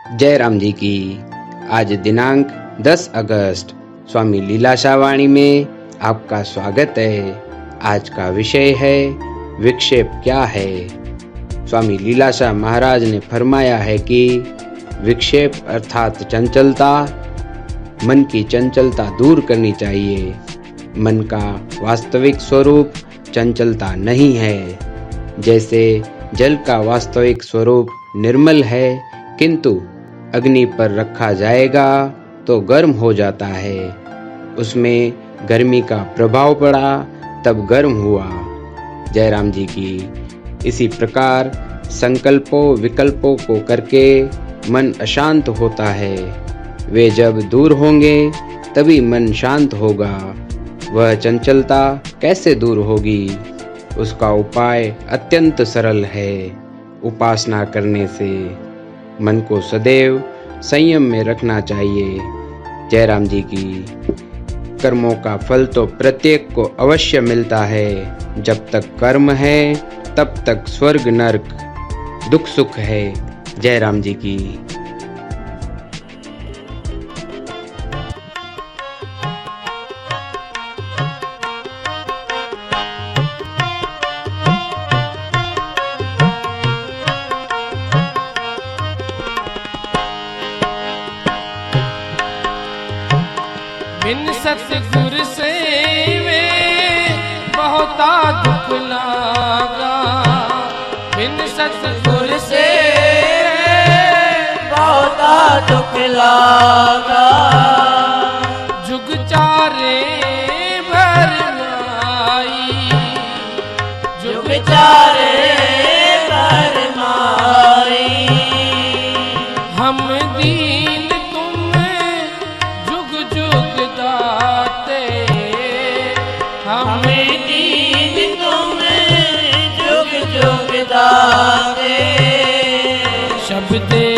जय राम जी की। आज दिनांक 10 अगस्त स्वामी लीलाशाह वाणी में आपका स्वागत है। आज का विषय है विक्षेप क्या है। स्वामी लीलाशाह महाराज ने फरमाया है कि विक्षेप अर्थात चंचलता, मन की चंचलता दूर करनी चाहिए। मन का वास्तविक स्वरूप चंचलता नहीं है। जैसे जल का वास्तविक स्वरूप निर्मल है, किंतु अग्नि पर रखा जाएगा तो गर्म हो जाता है। उसमें गर्मी का प्रभाव पड़ा तब गर्म हुआ। जय राम जी की। इसी प्रकार संकल्पों विकल्पों को करके मन अशांत होता है। वे जब दूर होंगे तभी मन शांत होगा। वह चंचलता कैसे दूर होगी? उसका उपाय अत्यंत सरल है। उपासना करने से मन को सदैव संयम में रखना चाहिए। जय राम जी की। कर्मों का फल तो प्रत्येक को अवश्य मिलता है। जब तक कर्म है तब तक स्वर्ग नरक दुख सुख है। जय राम जी की। बिन सतगुर से वे बहुता दुख लागा। बिन सतगुर से बहुता दुख लागा। जुग चारे भर माई, जुग चारे भर माई। हम दीन तुम जुग जुग दाते। हम दीन तुम जुग जुग दाते। शब्दे